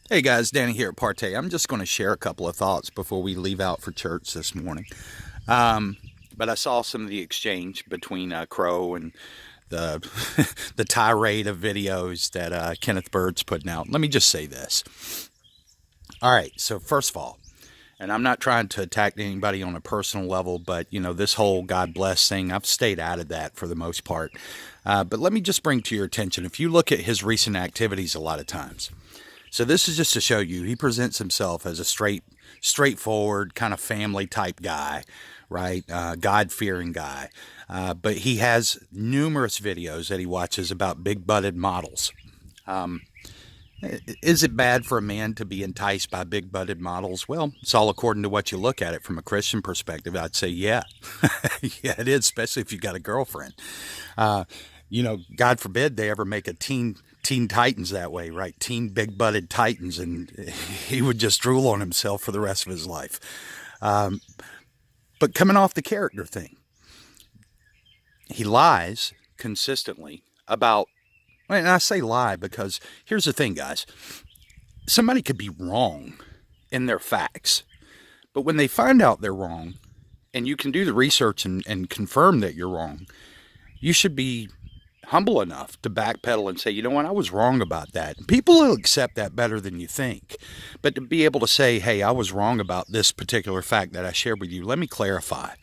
Hey guys, Danny here at Partay. I'm just going to share a couple of thoughts before we leave out for church this morning. Um, but I saw some of the exchange between Crow and the the tirade of videos that Kenneth Bird's putting out. Let me just say this. All right, so first of all, and I'm not trying to attack anybody on a personal level, but this whole God bless thing, I've stayed out of that for the most part. But let me just bring to your attention, if you look at his recent activities a lot of times. So this is just to show you, he presents himself as a straightforward kind of family type guy, right? God-fearing guy. But he has numerous videos that he watches about big-butted models. Um, is it bad for a man to be enticed by big-butted models? Well, it's all according to what you look at it from a Christian perspective. I'd say, yeah. Yeah, it is, especially if you got a girlfriend. Uh, God forbid they ever make a teen titans that way, right? Teen big butted titans, and he would just drool on himself for the rest of his life. Um, but coming off the character thing, he lies consistently about. And I say lie because here's the thing, guys. Somebody could be wrong in their facts, but when they find out they're wrong, and you can do the research and confirm that you're wrong, you should be humble enough to backpedal and say, you know what, I was wrong about that. People will accept that better than you think. But to be able to say, hey, I was wrong about this particular fact that I shared with you, let me clarify.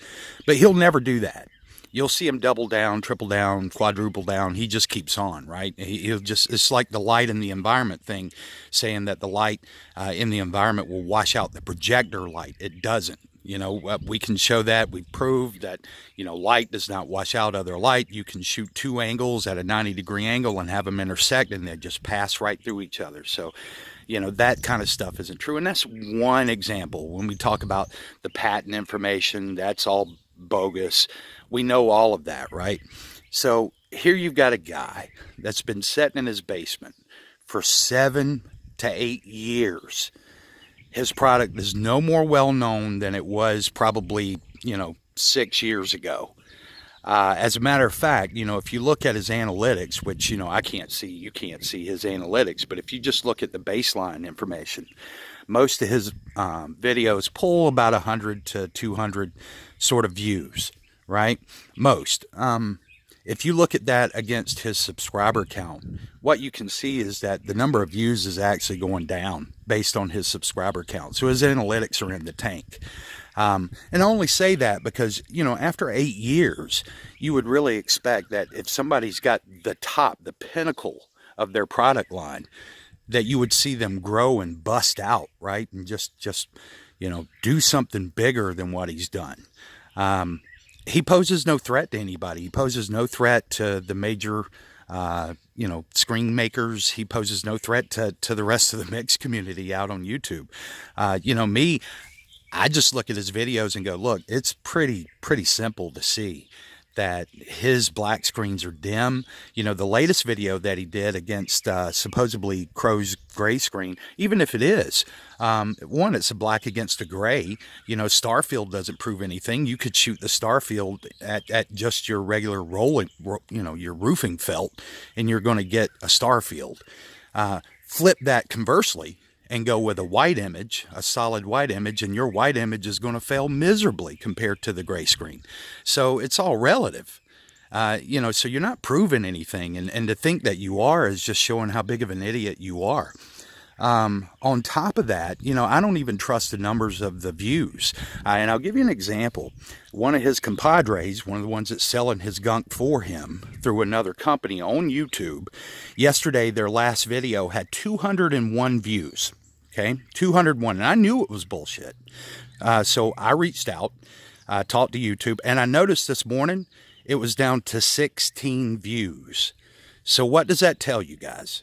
But he'll never do that. You'll see him double down, triple down, quadruple down. He just keeps on, right? He'll just, it's like the light in the environment thing, saying that the light in the environment will wash out the projector light. It doesn't. We can show that. We've proved that, light does not wash out other light. You can shoot two angles at a 90-degree angle and have them intersect, and they just pass right through each other. So, that kind of stuff isn't true. And that's one example. When we talk about the patent information, that's all bogus. We know all of that, right? So here you've got a guy that's been sitting in his basement for 7 to 8 years. His product is no more well known than it was probably, 6 years ago. As a matter of fact, if you look at his analytics, which, I can't see, you can't see his analytics, but if you just look at the baseline information, most of his videos pull about 100 to 200 sort of views, right? Most. If you look at that against his subscriber count, what you can see is that the number of views is actually going down based on his subscriber count. So his analytics are in the tank. And I only say that because, after 8 years, you would really expect that if somebody's got the top, the pinnacle of their product line, that you would see them grow and bust out, right? And just do something bigger than what he's done. He poses no threat to anybody. He poses no threat to the major, screen makers. He poses no threat to the rest of the mix community out on YouTube. Me, I just look at his videos and go, look, it's pretty simple to see that his black screens are dim. The latest video that he did against supposedly Crow's gray screen, even if it is, one, it's a black against a gray. Starfield doesn't prove anything. You could shoot the Starfield at just your regular rolling, your roofing felt, and you're going to get a Starfield. Flip that conversely and go with a white image, a solid white image, and your white image is going to fail miserably compared to the gray screen. So it's all relative. So you're not proving anything. And to think that you are is just showing how big of an idiot you are. On top of that, I don't even trust the numbers of the views. And I'll give you an example. One of his compadres, one of the ones that's selling his gunk for him through another company on YouTube, yesterday their last video had 201 views. Okay, 201. And I knew it was bullshit. So I reached out, talked to YouTube, and I noticed this morning it was down to 16 views. So what does that tell you guys?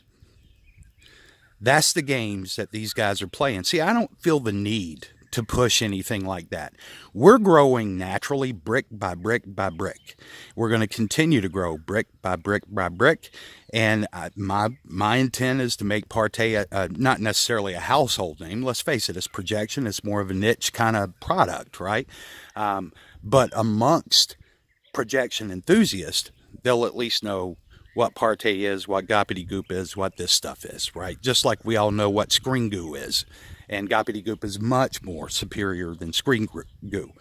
That's the games that these guys are playing. See, I don't feel the need to push anything like that. We're growing naturally, brick by brick by brick. We're going to continue to grow brick by brick by brick. And my intent is to make Partay not necessarily a household name. Let's face it, it's projection. It's more of a niche kind of product, right? But amongst projection enthusiasts, they'll at least know what Partey is, what Goppity Goop is, what this stuff is, right? Just like we all know what screen goo is. And Goppity Goop is much more superior than screen goo.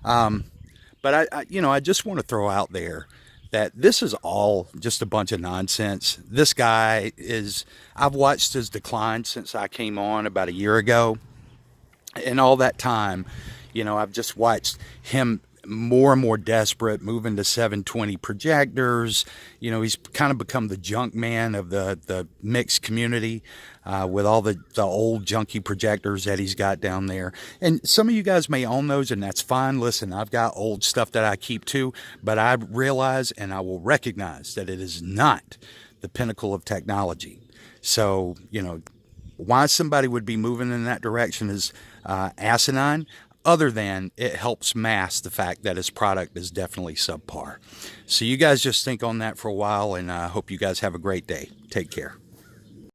But I just want to throw out there that this is all just a bunch of nonsense. This guy is, I've watched his decline since I came on about a year ago. And all that time, I've just watched him more and more desperate, moving to 720 projectors. He's kind of become the junk man of the mixed community, with all the old junky projectors that he's got down there. And some of you guys may own those, and that's fine. Listen, I've got old stuff that I keep too, but I realize and I will recognize that it is not the pinnacle of technology. So, why somebody would be moving in that direction is asinine, other than it helps mask the fact that his product is definitely subpar. So you guys just think on that for a while, and I hope you guys have a great day. Take care.